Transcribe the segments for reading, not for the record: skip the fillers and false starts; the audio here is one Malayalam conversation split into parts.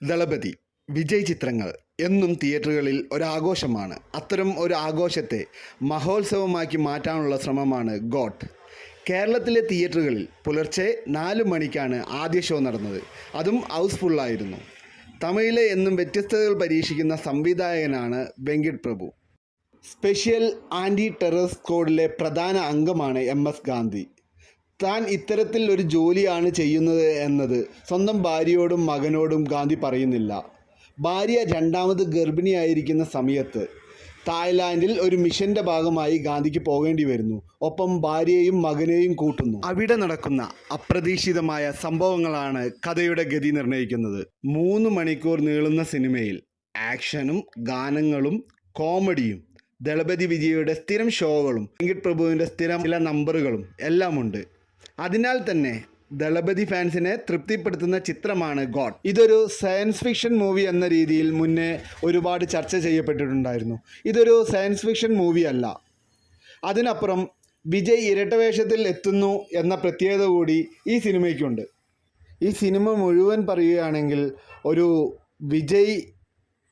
ദളപതി വിജയ് ചിത്രങ്ങൾ എന്നും തിയേറ്ററുകളിൽ ഒരാഘോഷമാണ്. അത്തരം ഒരു ആഘോഷത്തെ മഹോത്സവമാക്കി മാറ്റാനുള്ള ശ്രമമാണ് ഗോട്ട്. കേരളത്തിലെ തിയേറ്ററുകളിൽ പുലർച്ചെ 4 മണിക്കാണ് ആദ്യ ഷോ നടന്നത്. അതും ഹൗസ്ഫുള്ളായിരുന്നു. തമിഴിലെ എന്നും വ്യത്യസ്തതകൾ പരീക്ഷിക്കുന്ന സംവിധായകനാണ് വെങ്കിട്ട് പ്രഭു. സ്പെഷ്യൽ ആൻറ്റി ടെറർ സ്ക്വാഡിലെ പ്രധാന അംഗമാണ് MS ഗാന്ധി. താൻ ഇത്തരത്തിൽ ഒരു ജോലിയാണ് ചെയ്യുന്നത് എന്നത് സ്വന്തം ഭാര്യയോടും മകനോടും ഗാന്ധി പറയുന്നില്ല. ഭാര്യ രണ്ടാമത് ഗർഭിണിയായിരിക്കുന്ന സമയത്ത് തായ്ലാൻഡിൽ ഒരു മിഷൻ്റെ ഭാഗമായി ഗാന്ധിക്ക് പോകേണ്ടി വരുന്നു. ഒപ്പം ഭാര്യയെയും മകനെയും കൂട്ടുന്നു. അവിടെ നടക്കുന്ന അപ്രതീക്ഷിതമായ സംഭവങ്ങളാണ് കഥയുടെ ഗതി നിർണ്ണയിക്കുന്നത്. 3 മണിക്കൂർ നീളുന്ന സിനിമയിൽ ആക്ഷനും ഗാനങ്ങളും കോമഡിയും ദളപതി വിജയയുടെ സ്ഥിരം ഷോകളും വെങ്കിട്ട് പ്രഭുവിൻ്റെ സ്ഥിരം ചില നമ്പറുകളും എല്ലാമുണ്ട്. അതിനാൽ തന്നെ ദളപതി ഫാൻസിനെ തൃപ്തിപ്പെടുത്തുന്ന ചിത്രമാണ് ഗോട്ട്. ഇതൊരു സയൻസ് ഫിക്ഷൻ മൂവി എന്ന രീതിയിൽ മുന്നേ ഒരുപാട് ചർച്ച ചെയ്യപ്പെട്ടിട്ടുണ്ടായിരുന്നു. ഇതൊരു സയൻസ് ഫിക്ഷൻ മൂവി അല്ല. അതിനപ്പുറം വിജയ് ഇരട്ടവേഷത്തിൽ എത്തുന്നു എന്ന പ്രത്യേകത കൂടി ഈ സിനിമയ്ക്കുണ്ട്. ഈ സിനിമ മുഴുവൻ പറയുകയാണെങ്കിൽ ഒരു വിജയ്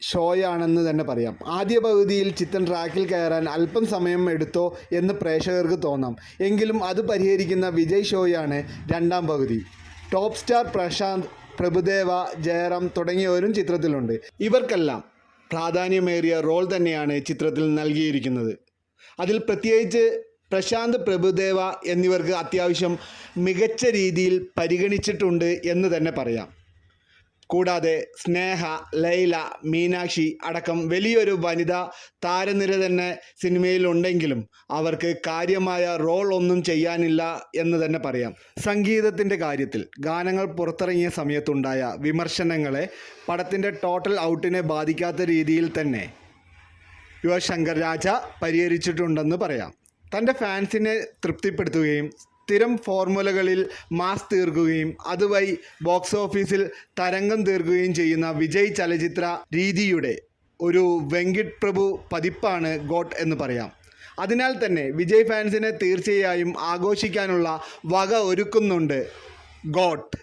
ഷോയാണെന്ന് തന്നെ പറയാം. ആദ്യ പകുതിയിൽ ചിത്രം ട്രാക്കിൽ കയറാൻ അല്പം സമയം എടുത്തോ എന്ന് പ്രേക്ഷകർക്ക് തോന്നാം. എങ്കിലും അത് പരിഹരിക്കുന്ന വിജയ് ഷോയാണ് രണ്ടാം പകുതി. ടോപ്പ് സ്റ്റാർ പ്രശാന്ത്, പ്രഭുദേവ, ജയറാം തുടങ്ങിയവരും ചിത്രത്തിലുണ്ട്. ഇവർക്കെല്ലാം പ്രാധാന്യമേറിയ റോൾ തന്നെയാണ് ചിത്രത്തിൽ നൽകിയിരിക്കുന്നത്. അതിൽ പ്രത്യേകിച്ച് പ്രശാന്ത്, പ്രഭുദേവ എന്നിവർക്ക് അത്യാവശ്യം മികച്ച രീതിയിൽ പരിഗണിച്ചിട്ടുണ്ട് എന്ന് തന്നെ പറയാം. കൂടാതെ സ്നേഹ, ലൈല, മീനാക്ഷി അടക്കം വലിയൊരു വനിതാ താരനിര തന്നെ സിനിമയിലുണ്ടെങ്കിലും അവർക്ക് കാര്യമായ റോൾ ഒന്നും ചെയ്യാനില്ല എന്ന് തന്നെ പറയാം. സംഗീതത്തിൻ്റെ കാര്യത്തിൽ ഗാനങ്ങൾ പുറത്തിറങ്ങിയ സമയത്തുണ്ടായ വിമർശനങ്ങളെ പടത്തിൻ്റെ ടോട്ടൽ ഔട്ടിനെ ബാധിക്കാത്ത രീതിയിൽ തന്നെ യുവശങ്കർ രാജ പരിഹരിച്ചിട്ടുണ്ടെന്ന് പറയാം. തൻ്റെ ഫാൻസിനെ തൃപ്തിപ്പെടുത്തുകയും സ്ഥിരം ഫോർമുലകളിൽ മാസ് തീർക്കുകയും അതുവഴി ബോക്സ് ഓഫീസിൽ തരംഗം തീർക്കുകയും ചെയ്യുന്ന വിജയ് ചലച്ചിത്ര രീതിയുടെ ഒരു വെങ്കിട്ട് പ്രഭു പതിപ്പാണ് ഗോട്ട് എന്ന് പറയാം. അതിനാൽ തന്നെ വിജയ് ഫാൻസിനെ തീർച്ചയായും ആഘോഷിക്കാനുള്ള വക ഒരുക്കുന്നുണ്ട് ഗോട്ട്.